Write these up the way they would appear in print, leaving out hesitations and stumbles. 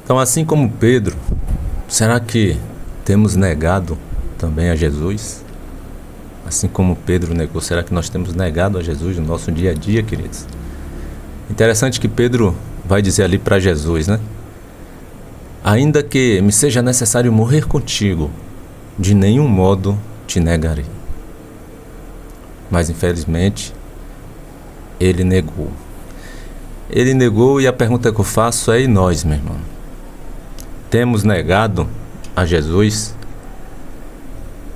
Então, assim como Pedro, será que temos negado também a Jesus? Assim como Pedro negou, será que nós temos negado a Jesus no nosso dia a dia, queridos? Interessante que Pedro vai dizer ali para Jesus, né? Ainda que me seja necessário morrer contigo, de nenhum modo te negarei. Mas infelizmente, ele negou. Ele negou e a pergunta que eu faço é: e nós, meu irmão? Temos negado a Jesus?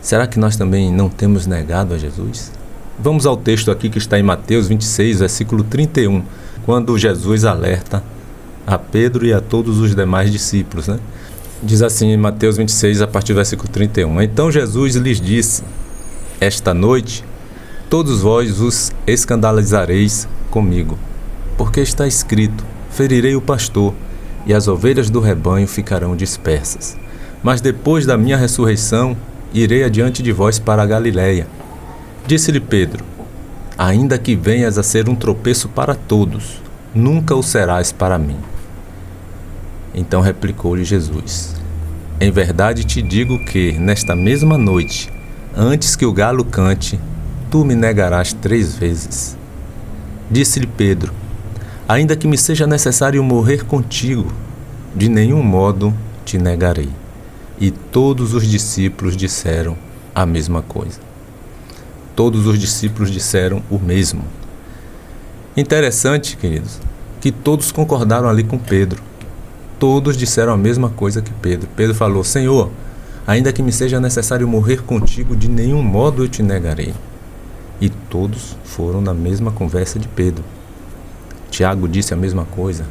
Será que nós também não temos negado a Jesus? Vamos ao texto aqui que está em Mateus 26, versículo 31, quando Jesus alerta a Pedro e a todos os demais discípulos, né? Diz assim em Mateus 26, a partir do versículo 31. Então Jesus lhes disse: esta noite todos vós vos escandalizareis comigo, porque está escrito: ferirei o pastor, e as ovelhas do rebanho ficarão dispersas. Mas depois da minha ressurreição, irei adiante de vós para a Galiléia. Disse-lhe Pedro: ainda que venhas a ser um tropeço para todos, nunca o serás para mim. Então replicou-lhe Jesus: em verdade te digo que, nesta mesma noite, antes que o galo cante, tu me negarás 3 vezes. Disse-lhe Pedro: ainda que me seja necessário morrer contigo, de nenhum modo te negarei. E todos os discípulos disseram a mesma coisa. Todos os discípulos disseram o mesmo. Interessante, queridos, que todos concordaram ali com Pedro. Todos disseram a mesma coisa que Pedro. Pedro falou: Senhor, ainda que me seja necessário morrer contigo, de nenhum modo eu te negarei. E todos foram na mesma conversa de Pedro. Tiago disse a mesma coisa: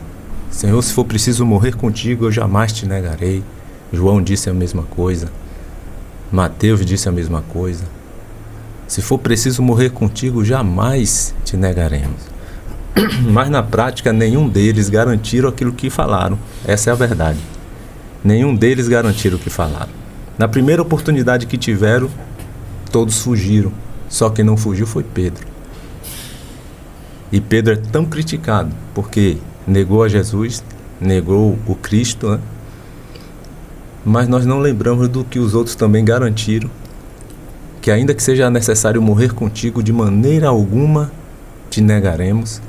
Senhor, se for preciso morrer contigo, eu jamais te negarei. João disse a mesma coisa. Mateus disse a mesma coisa. Se for preciso morrer contigo, jamais te negaremos. Mas na prática, nenhum deles garantiram aquilo que falaram. Essa é a verdade. Nenhum deles garantiram o que falaram. Na primeira oportunidade que tiveram, todos fugiram. Só quem não fugiu foi Pedro. E Pedro é tão criticado porque negou a Jesus, negou o Cristo, né? Mas nós não lembramos do que os outros também garantiram, que ainda que seja necessário morrer contigo, de maneira alguma te negaremos.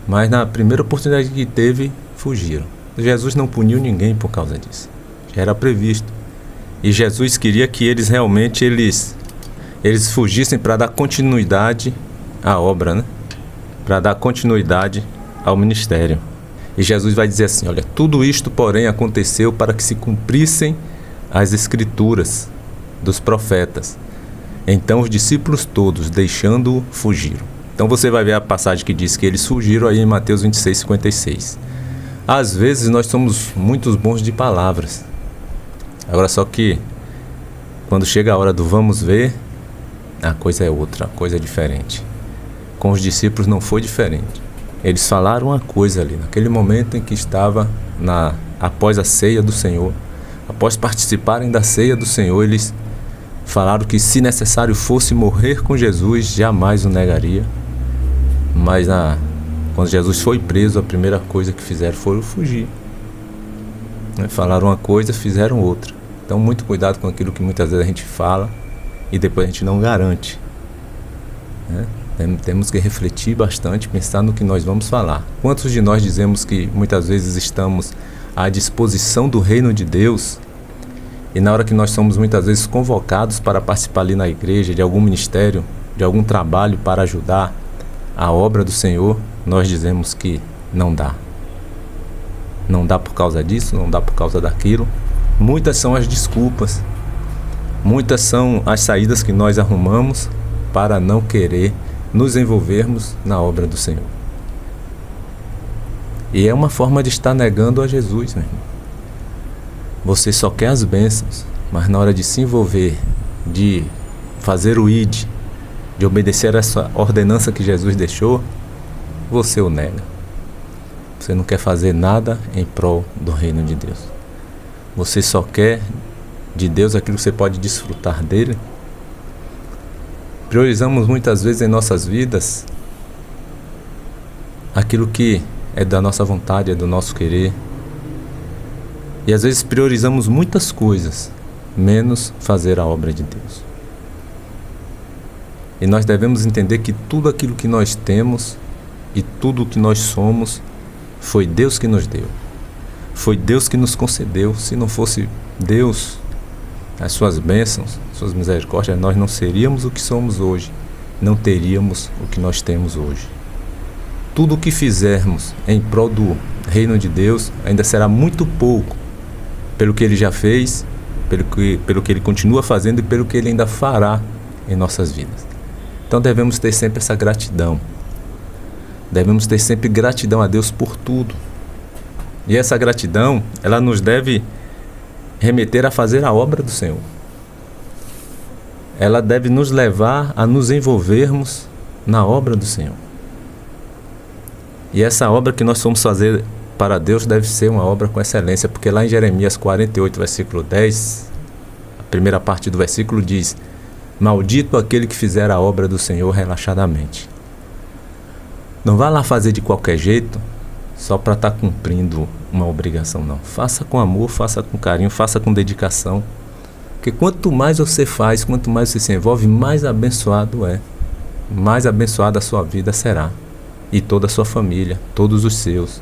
Mas na primeira oportunidade que teve, fugiram. Jesus não puniu ninguém por causa disso. Já era previsto. E Jesus queria que eles realmente eles fugissem para dar continuidade à obra, né? Para dar continuidade ao ministério. E Jesus vai dizer assim: olha, tudo isto, porém, aconteceu para que se cumprissem as escrituras dos profetas. Então os discípulos todos, deixando-o, fugiram. Então você vai ver a passagem que diz que eles fugiram aí em Mateus 26, 56. Às vezes nós somos muito bons de palavras. Agora só que quando chega a hora do vamos ver, a coisa é outra, a coisa é diferente. Com os discípulos não foi diferente. Eles falaram uma coisa ali, naquele momento em que estava após a ceia do Senhor, após participarem da ceia do Senhor, eles falaram que se necessário fosse morrer com Jesus, jamais o negaria. Mas quando Jesus foi preso, a primeira coisa que fizeram foi fugir. Falaram uma coisa, fizeram outra. Então muito cuidado com aquilo que muitas vezes a gente fala e depois a gente não garante, né? Temos que refletir bastante, pensar no que nós vamos falar. Quantos de nós dizemos que muitas vezes estamos à disposição do reino de Deus e na hora que nós somos muitas vezes convocados para participar ali na igreja de algum ministério, de algum trabalho para ajudar a obra do Senhor, nós dizemos que não dá. Não dá por causa disso, não dá por causa daquilo. Muitas são as desculpas, muitas são as saídas que nós arrumamos para não querer nos envolvermos na obra do Senhor. E é uma forma de estar negando a Jesus, meu irmão. Você só quer as bênçãos, mas na hora de se envolver, de fazer o ID, de obedecer essa ordenança que Jesus deixou, você o nega. Você não quer fazer nada em prol do reino de Deus. Você só quer de Deus aquilo que você pode desfrutar dele. Priorizamos muitas vezes em nossas vidas aquilo que é da nossa vontade, é do nosso querer. E às vezes priorizamos muitas coisas, menos fazer a obra de Deus. E nós devemos entender que tudo aquilo que nós temos e tudo o que nós somos foi Deus que nos deu. Foi Deus que nos concedeu. Se não fosse Deus, as suas bênçãos, suas misericórdias, nós não seríamos o que somos hoje. Não teríamos o que nós temos hoje. Tudo o que fizermos em prol do reino de Deus ainda será muito pouco pelo que Ele já fez, pelo que Ele continua fazendo e pelo que Ele ainda fará em nossas vidas. Então devemos ter sempre essa gratidão. Devemos ter sempre gratidão a Deus por tudo. E essa gratidão, ela nos deve remeter a fazer a obra do Senhor. Ela deve nos levar a nos envolvermos na obra do Senhor. E essa obra que nós vamos fazer para Deus deve ser uma obra com excelência, porque lá em Jeremias 48, versículo 10, a primeira parte do versículo diz: maldito aquele que fizer a obra do Senhor relaxadamente. Não vá lá fazer de qualquer jeito, só para estar cumprindo uma obrigação, não. Faça com amor, faça com carinho, faça com dedicação. Porque quanto mais você faz, quanto mais você se envolve, mais abençoado é. Mais abençoada a sua vida será. E toda a sua família, todos os seus.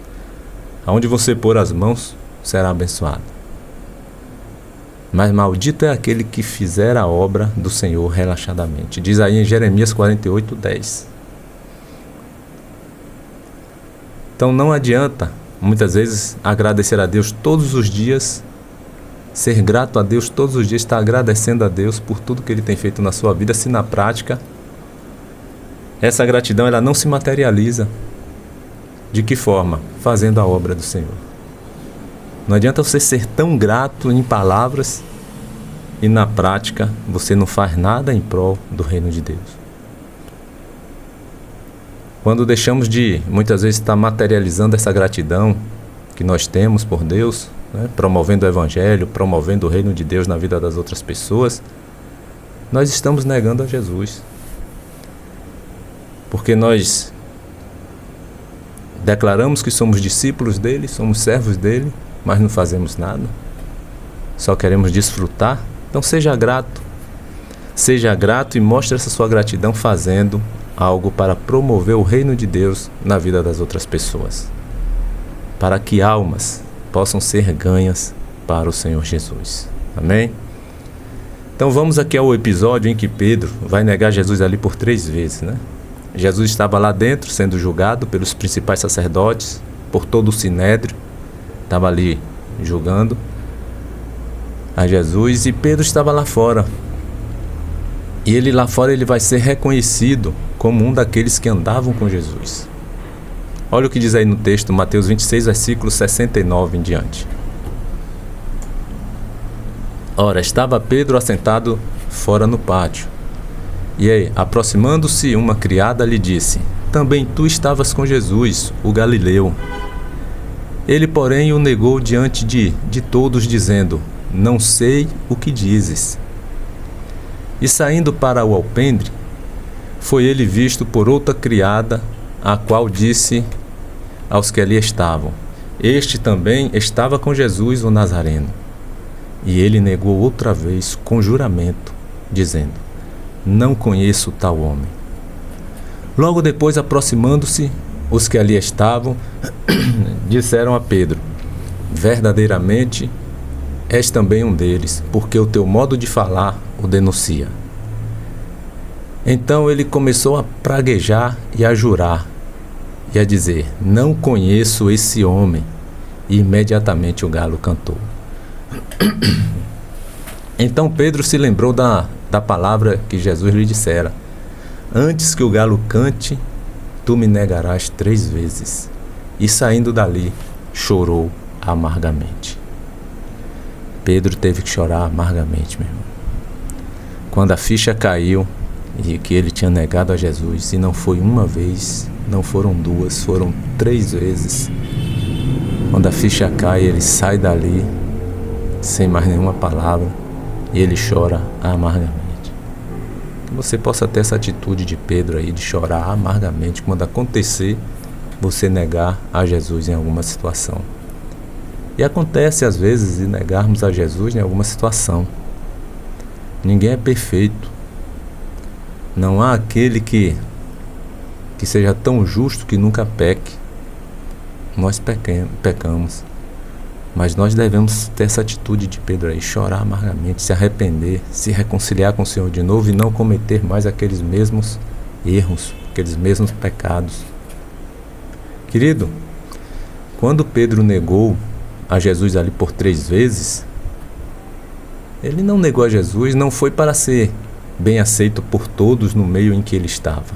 Aonde você pôr as mãos, será abençoado. Mas maldito é aquele que fizer a obra do Senhor relaxadamente. Diz aí em Jeremias 48, 10. Então não adianta, muitas vezes, agradecer a Deus todos os dias, ser grato a Deus todos os dias, estar agradecendo a Deus por tudo que Ele tem feito na sua vida, se na prática essa gratidão ela não se materializa. De que forma? Fazendo a obra do Senhor. Não adianta você ser tão grato em palavras e na prática você não faz nada em prol do reino de Deus. Quando deixamos de, muitas vezes, estar materializando essa gratidão que nós temos por Deus, né, promovendo o Evangelho, promovendo o reino de Deus na vida das outras pessoas, nós estamos negando a Jesus. Porque nós declaramos que somos discípulos dele, somos servos dele, mas não fazemos nada. Só queremos desfrutar. Então seja grato. Seja grato e mostre essa sua gratidão fazendo algo para promover o reino de Deus na vida das outras pessoas. Para que almas possam ser ganhas para o Senhor Jesus. Amém? Então vamos aqui ao episódio em que Pedro vai negar Jesus ali por 3 vezes, né? Jesus estava lá dentro sendo julgado pelos principais sacerdotes, por todo o sinédrio, estava ali julgando a Jesus, e Pedro estava lá fora. E ele lá fora ele vai ser reconhecido como um daqueles que andavam com Jesus. Olha o que diz aí no texto, Mateus 26, versículo 69 em diante. Ora, estava Pedro assentado fora no pátio. E aí, aproximando-se uma criada, lhe disse: também tu estavas com Jesus, o Galileu. Ele, porém, o negou diante de todos, dizendo: não sei o que dizes. E saindo para o alpendre, foi ele visto por outra criada, a qual disse aos que ali estavam: este também estava com Jesus, o Nazareno. E ele negou outra vez com juramento, dizendo: não conheço tal homem. Logo depois, aproximando-se, os que ali estavam, disseram a Pedro: verdadeiramente, és também um deles, porque o teu modo de falar o denuncia. Então ele começou a praguejar e a jurar, e a dizer: não conheço esse homem. E imediatamente o galo cantou. Então Pedro se lembrou da palavra que Jesus lhe dissera: antes que o galo cante, tu me negarás 3 vezes. E saindo dali, chorou amargamente. Pedro teve que chorar amargamente, meu irmão. Quando a ficha caiu e que ele tinha negado a Jesus, e não foi uma vez, não foram 2, foram 3 vezes. Quando a ficha cai, ele sai dali sem mais nenhuma palavra e ele chora amargamente. Que você possa ter essa atitude de Pedro aí, de chorar amargamente quando acontecer você negar a Jesus em alguma situação. E acontece às vezes de negarmos a Jesus em alguma situação. Ninguém é perfeito. Não há aquele que seja tão justo que nunca peque. Nós pecamos. Mas nós devemos ter essa atitude de Pedro aí, chorar amargamente, se arrepender, se reconciliar com o Senhor de novo e não cometer mais aqueles mesmos erros, aqueles mesmos pecados. Querido, quando Pedro negou a Jesus ali por 3 vezes, ele não negou a Jesus, não foi para ser bem aceito por todos no meio em que ele estava.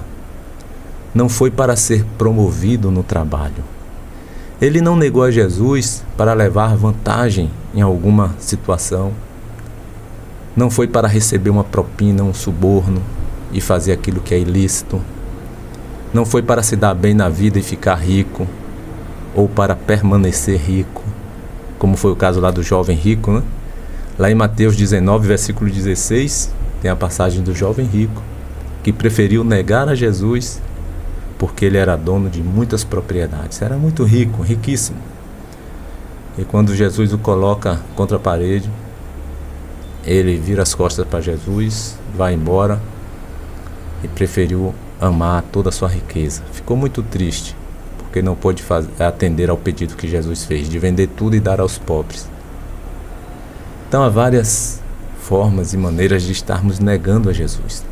Não foi para ser promovido no trabalho. Ele não negou a Jesus para levar vantagem em alguma situação. Não foi para receber uma propina, um suborno e fazer aquilo que é ilícito. Não foi para se dar bem na vida e ficar rico, ou para permanecer rico, como foi o caso lá do jovem rico, né? Lá em Mateus 19, versículo 16, tem a passagem do jovem rico, que preferiu negar a Jesus porque ele era dono de muitas propriedades. Era muito rico, riquíssimo. E quando Jesus o coloca contra a parede, ele vira as costas para Jesus, vai embora e preferiu amar toda a sua riqueza. Ficou muito triste, porque não pôde atender ao pedido que Jesus fez, de vender tudo e dar aos pobres. Então há várias formas e maneiras de estarmos negando a Jesus.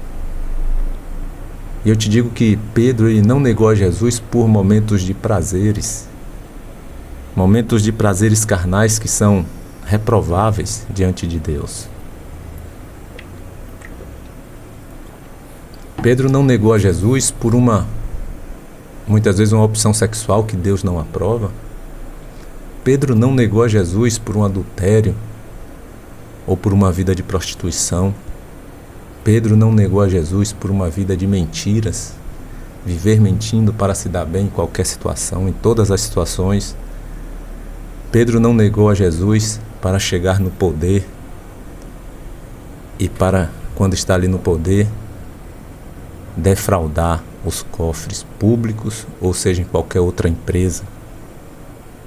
E eu te digo que Pedro ele não negou a Jesus por momentos de prazeres carnais que são reprováveis diante de Deus. Pedro não negou a Jesus por muitas vezes uma opção sexual que Deus não aprova. Pedro não negou a Jesus por um adultério ou por uma vida de prostituição. Pedro não negou a Jesus por uma vida de mentiras, viver mentindo para se dar bem em qualquer situação, em todas as situações. Pedro não negou a Jesus para chegar no poder e para, quando está ali no poder, defraudar os cofres públicos, ou seja, em qualquer outra empresa.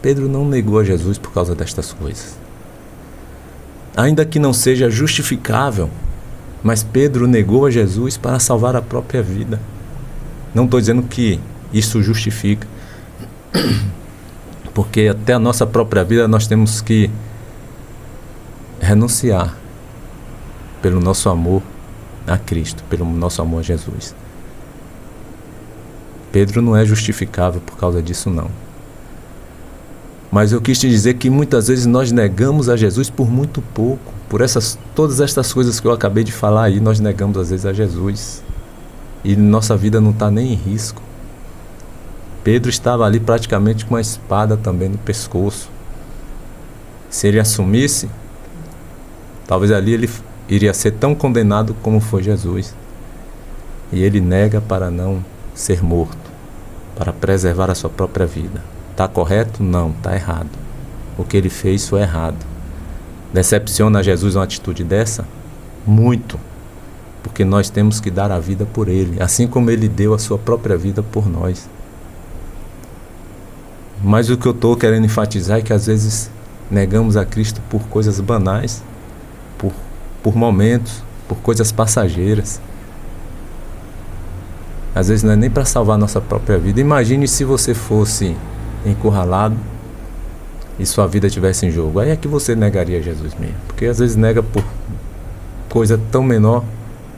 Pedro não negou a Jesus por causa destas coisas. Ainda que não seja justificável, mas Pedro negou a Jesus para salvar a própria vida. Não estou dizendo que isso justifica, porque até a nossa própria vida nós temos que renunciar pelo nosso amor a Cristo, pelo nosso amor a Jesus. Pedro não é justificável por causa disso, não. Mas eu quis te dizer que muitas vezes nós negamos a Jesus por muito pouco. Por todas estas coisas que eu acabei de falar aí, nós negamos às vezes a Jesus. E nossa vida não está nem em risco. Pedro estava ali praticamente com uma espada também no pescoço. Se ele assumisse, talvez ali ele iria ser tão condenado como foi Jesus. E ele nega para não ser morto, para preservar a sua própria vida. Está correto? Não, está errado. O que ele fez foi errado. Decepciona a Jesus uma atitude dessa? Muito. Porque nós temos que dar a vida por ele, assim como ele deu a sua própria vida por nós. Mas o que eu estou querendo enfatizar é que às vezes negamos a Cristo por coisas banais, por momentos, por coisas passageiras. Às vezes não é nem para salvar a nossa própria vida. Imagine se você fosse encurralado e sua vida estivesse em jogo. Aí é que você negaria Jesus mesmo. Porque às vezes nega por coisa tão menor.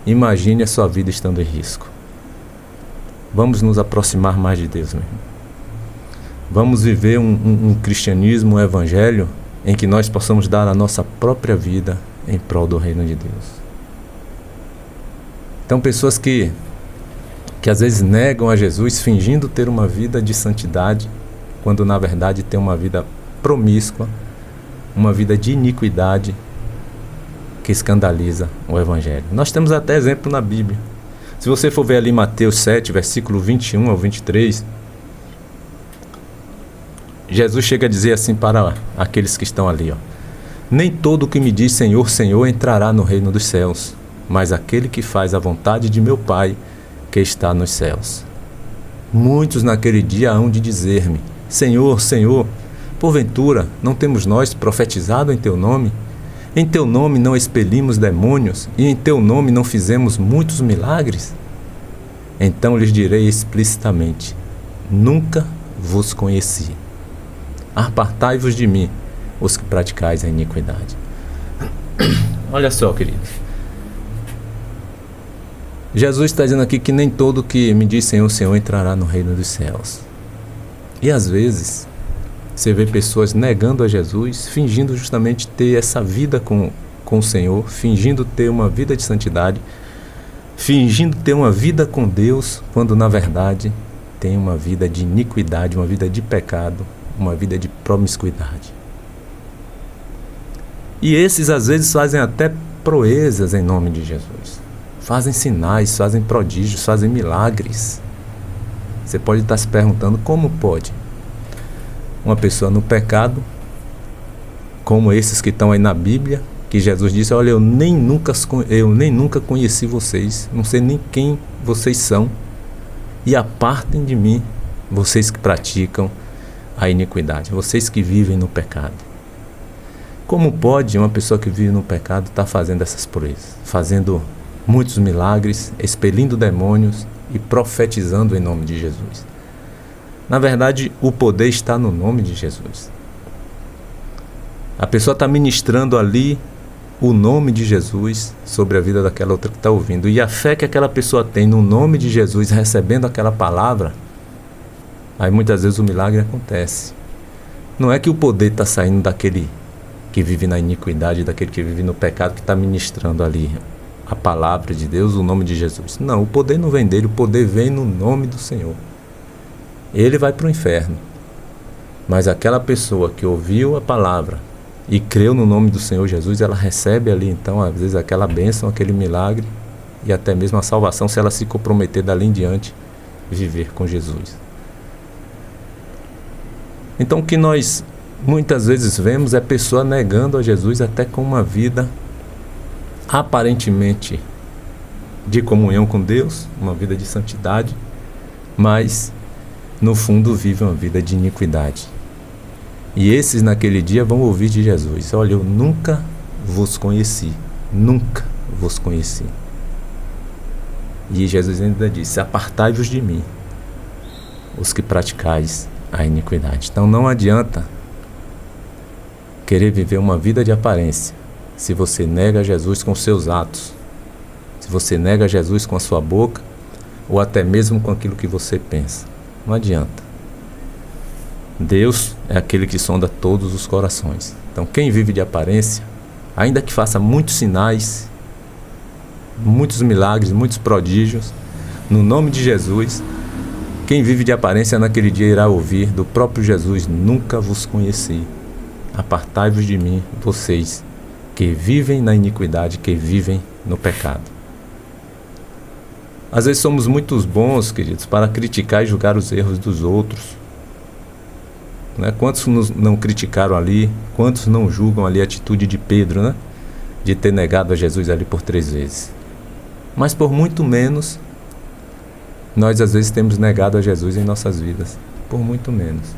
Imagine a sua vida estando em risco. Vamos nos aproximar mais de Deus mesmo. Vamos viver um cristianismo, um evangelho em que nós possamos dar a nossa própria vida em prol do reino de Deus. Então pessoas que às vezes negam a Jesus fingindo ter uma vida de santidade, quando na verdade tem uma vida promíscua, uma vida de iniquidade que escandaliza o evangelho. Nós temos até exemplo na Bíblia. Se você for ver ali Mateus 7, versículo 21 ao 23, Jesus chega a dizer assim para aqueles que estão ali, nem todo o que me diz Senhor, Senhor entrará no reino dos céus, mas aquele que faz a vontade de meu Pai que está nos céus. Muitos naquele dia hão de dizer-me, Senhor, Senhor, Porventura, não temos nós profetizado em teu nome? Em teu nome não expelimos demônios, e em teu nome não fizemos muitos milagres? Então lhes direi explicitamente: nunca vos conheci. Apartai-vos de mim, os que praticais a iniquidade. Olha só, queridos. Jesus está dizendo aqui que nem todo que me diz Senhor, Senhor entrará no reino dos céus. E às vezes você vê pessoas negando a Jesus, fingindo justamente ter essa vida com o Senhor, fingindo ter uma vida de santidade, fingindo ter uma vida com Deus, quando na verdade tem uma vida de iniquidade, uma vida de pecado, uma vida de promiscuidade. E esses às vezes fazem até proezas em nome de Jesus. Fazem sinais, fazem prodígios, fazem milagres. Você pode estar se perguntando como pode uma pessoa no pecado, como esses que estão aí na Bíblia, que Jesus disse: olha, eu nem nunca conheci vocês, não sei nem quem vocês são, e apartem de mim, vocês que praticam a iniquidade, vocês que vivem no pecado. Como pode uma pessoa que vive no pecado estar fazendo essas proezas, fazendo muitos milagres, expelindo demônios e profetizando em nome de Jesus? Na verdade, o poder está no nome de Jesus. A pessoa está ministrando ali o nome de Jesus sobre a vida daquela outra que está ouvindo. E a fé que aquela pessoa tem no nome de Jesus, recebendo aquela palavra, aí muitas vezes o milagre acontece. Não é que o poder está saindo daquele que vive na iniquidade, daquele que vive no pecado, que está ministrando ali a palavra de Deus, o nome de Jesus. Não, o poder não vem dele, o poder vem no nome do Senhor. Ele vai para o inferno, mas aquela pessoa que ouviu a palavra e creu no nome do Senhor Jesus, ela recebe ali então às vezes aquela bênção, aquele milagre e até mesmo a salvação, se ela se comprometer dali em diante viver com Jesus. Então o que nós muitas vezes vemos é pessoa negando a Jesus até com uma vida aparentemente de comunhão com Deus, uma vida de santidade, mas no fundo vive uma vida de iniquidade. E esses naquele dia vão ouvir de Jesus: olha, eu nunca vos conheci, nunca vos conheci. E Jesus ainda disse: apartai-vos de mim, os que praticais a iniquidade. Então não adianta querer viver uma vida de aparência se você nega Jesus com seus atos, se você nega Jesus com a sua boca ou até mesmo com aquilo que você pensa. Não adianta. Deus é aquele que sonda todos os corações. Então quem vive de aparência, ainda que faça muitos sinais, muitos milagres, muitos prodígios, no nome de Jesus, quem vive de aparência naquele dia irá ouvir do próprio Jesus: nunca vos conheci. Apartai-vos de mim, vocês que vivem na iniquidade, que vivem no pecado. Às vezes somos muito bons, queridos, para criticar e julgar os erros dos outros. Né? Quantos não criticaram ali, quantos não julgam ali a atitude de Pedro, né? De ter negado a Jesus ali por 3 vezes. Mas por muito menos, nós às vezes temos negado a Jesus em nossas vidas. Por muito menos.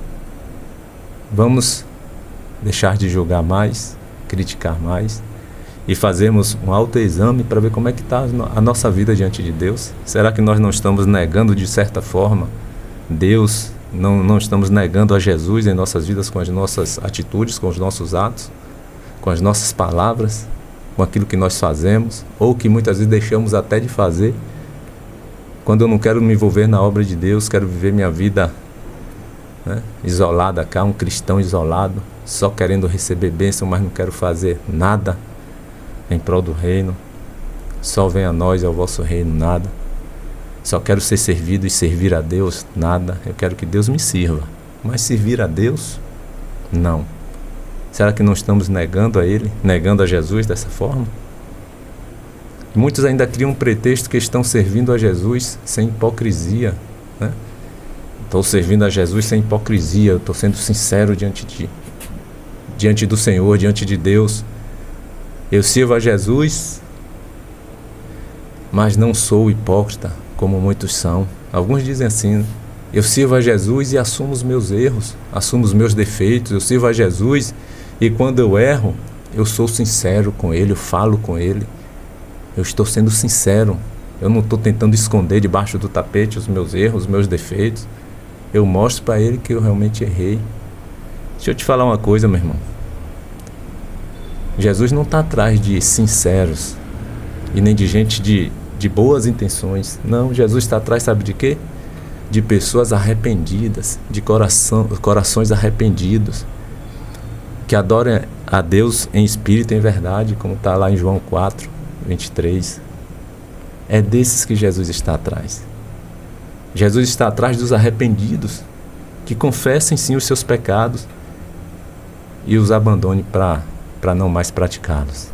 Vamos deixar de julgar mais, criticar mais e fazermos um autoexame para ver como é que está a nossa vida diante de Deus. Será que nós não estamos negando de certa forma Deus? Não estamos negando a Jesus em nossas vidas com as nossas atitudes, com os nossos atos, com as nossas palavras, com aquilo que nós fazemos, ou que muitas vezes deixamos até de fazer. Quando eu não quero me envolver na obra de Deus, quero viver minha vida, né, isolada cá, um cristão isolado, só querendo receber bênção, mas não quero fazer nada em prol do reino. Só venha a nós, ao vosso reino, nada. Só quero ser servido e servir a Deus, nada. Eu quero que Deus me sirva, mas servir a Deus, não. Será que não estamos negando a Ele, negando a Jesus dessa forma? Muitos ainda criam um pretexto que estão servindo a Jesus sem hipocrisia, né? Estou servindo a Jesus sem hipocrisia, eu estou sendo sincero diante do Senhor, diante de Deus. Eu sirvo a Jesus, mas não sou hipócrita, como muitos são. Alguns dizem assim: Eu sirvo a Jesus e assumo os meus erros, assumo os meus defeitos. Eu sirvo a Jesus e quando eu erro, eu sou sincero com Ele, eu falo com Ele. Eu estou sendo sincero. Eu não estou tentando esconder debaixo do tapete os meus erros, os meus defeitos. Eu mostro para Ele que eu realmente errei. Deixa eu te falar uma coisa, meu irmão. Jesus não está atrás de sinceros e nem de gente de boas intenções. Não, Jesus está atrás, sabe de quê? De pessoas arrependidas, de corações arrependidos, que adorem a Deus em espírito e em verdade, como está lá em João 4, 23. É desses que Jesus está atrás. Jesus está atrás dos arrependidos, que confessem sim os seus pecados e os abandone para não mais praticá-los.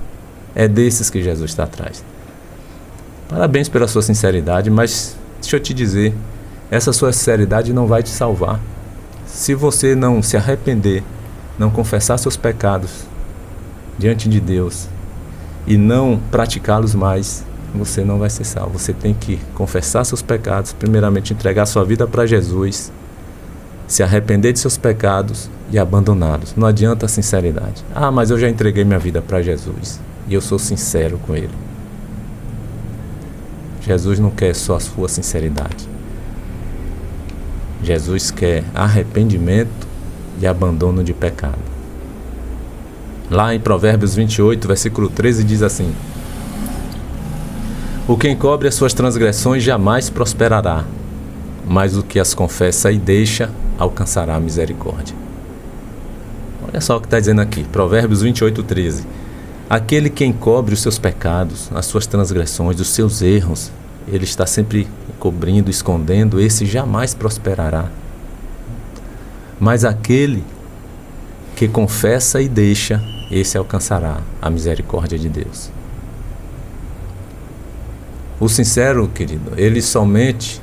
É desses que Jesus está atrás. Parabéns pela sua sinceridade, mas deixa eu te dizer, essa sua sinceridade não vai te salvar. Se você não se arrepender, não confessar seus pecados diante de Deus e não praticá-los mais, você não vai ser salvo. Você tem que confessar seus pecados, primeiramente entregar sua vida para Jesus, se arrepender de seus pecados e abandoná-los. Não adianta a sinceridade. Ah, mas eu já entreguei minha vida para Jesus e eu sou sincero com Ele. Jesus não quer só a sua sinceridade. Jesus quer arrependimento e abandono de pecado. Lá em Provérbios 28, versículo 13, diz assim: o que encobre as suas transgressões jamais prosperará, mas o que as confessa e deixa alcançará a misericórdia. Olha só o que está dizendo aqui, Provérbios 28, 13. Aquele que encobre os seus pecados, as suas transgressões, os seus erros, ele está sempre cobrindo, escondendo, esse jamais prosperará. Mas aquele que confessa e deixa, esse alcançará a misericórdia de Deus. O sincero, querido, ele somente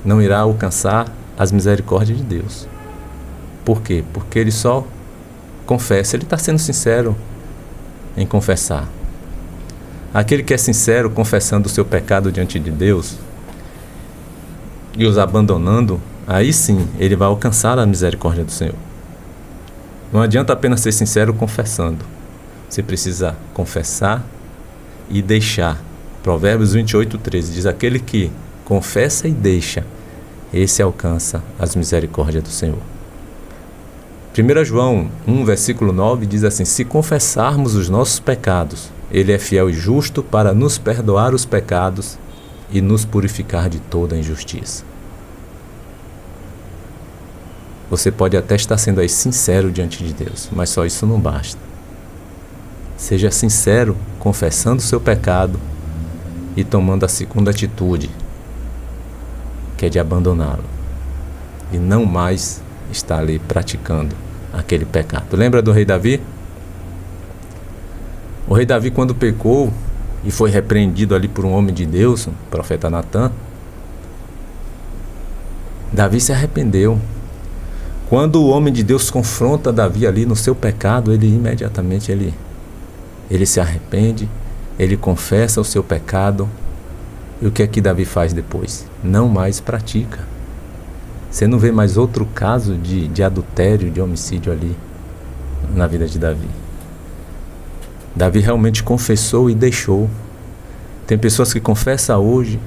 não irá alcançar as misericórdias de Deus. Por quê? Porque ele só confessa, ele está sendo sincero em confessar. Aquele que é sincero confessando o seu pecado diante de Deus e os abandonando, aí sim ele vai alcançar a misericórdia do Senhor. Não adianta apenas ser sincero confessando. Você precisa confessar e deixar. Provérbios 28, 13 diz: aquele que confessa e deixa, esse alcança as misericórdias do Senhor. 1 João 1, versículo 9 diz assim: se confessarmos os nossos pecados, Ele é fiel e justo para nos perdoar os pecados e nos purificar de toda injustiça. Você pode até estar sendo aí sincero diante de Deus, mas só isso não basta. Seja sincero, confessando o seu pecado e tomando a segunda atitude, que é de abandoná-lo e não mais estar ali praticando aquele pecado. Lembra do rei Davi? O rei Davi, quando pecou e foi repreendido ali por um homem de Deus, o profeta Natã, Davi se arrependeu. Quando o homem de Deus confronta Davi ali no seu pecado, ele imediatamente ele se arrepende, ele confessa o seu pecado. E o que é que Davi faz depois? Não mais pratica. Você não vê mais outro caso de adultério, de homicídio ali na vida de Davi. Davi realmente confessou e deixou. Tem pessoas que confessam hoje,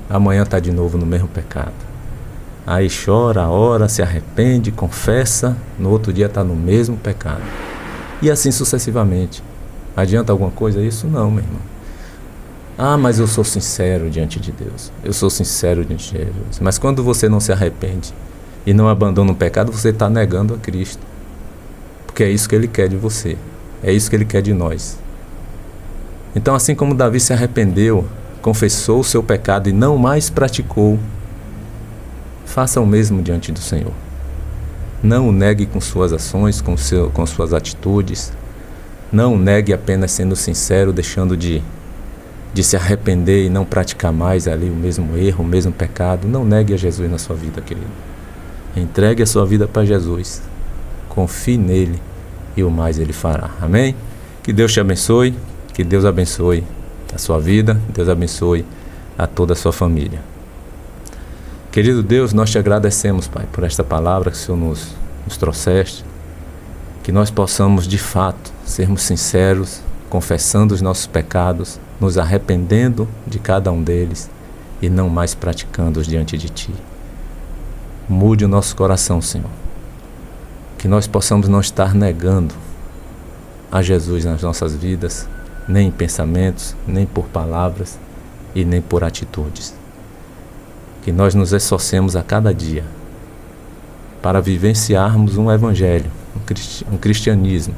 amanhã está de novo no mesmo pecado. Aí chora, ora, se arrepende, confessa, no outro dia está no mesmo pecado. E assim sucessivamente. Adianta alguma coisa isso? Não, meu irmão. Ah, mas eu sou sincero diante de Deus. Eu sou sincero diante de Deus. Mas quando você não se arrepende e não abandona o pecado, você está negando a Cristo. Porque é isso que Ele quer de você. É isso que Ele quer de nós. Então, assim como Davi se arrependeu, confessou o seu pecado e não mais praticou, faça o mesmo diante do Senhor. Não o negue com suas ações, com suas atitudes. Não o negue apenas sendo sincero, deixando de se arrepender e não praticar mais ali o mesmo erro, o mesmo pecado. Não negue a Jesus na sua vida, querido. Entregue a sua vida para Jesus. Confie nele e o mais Ele fará. Amém? Que Deus te abençoe. Que Deus abençoe a sua vida. Deus abençoe a toda a sua família. Querido Deus, nós te agradecemos, Pai, por esta palavra que o Senhor nos trouxeste, que nós possamos de fato sermos sinceros, confessando os nossos pecados, nos arrependendo de cada um deles e não mais praticando-os diante de Ti. Mude o nosso coração, Senhor, que nós possamos não estar negando a Jesus nas nossas vidas, nem em pensamentos, nem por palavras e nem por atitudes. Que nós nos esforcemos a cada dia para vivenciarmos um evangelho, um cristianismo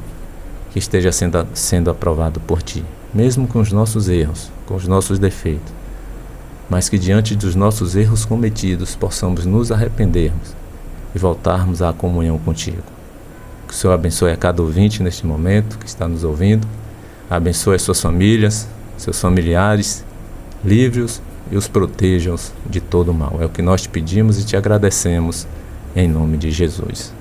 que esteja sendo aprovado por Ti, mesmo com os nossos erros, com os nossos defeitos, mas que diante dos nossos erros cometidos possamos nos arrependermos e voltarmos à comunhão contigo. Que o Senhor abençoe a cada ouvinte neste momento que está nos ouvindo, abençoe as suas famílias, seus familiares, livre-os e os proteja-os de todo o mal. É o que nós te pedimos e te agradecemos em nome de Jesus.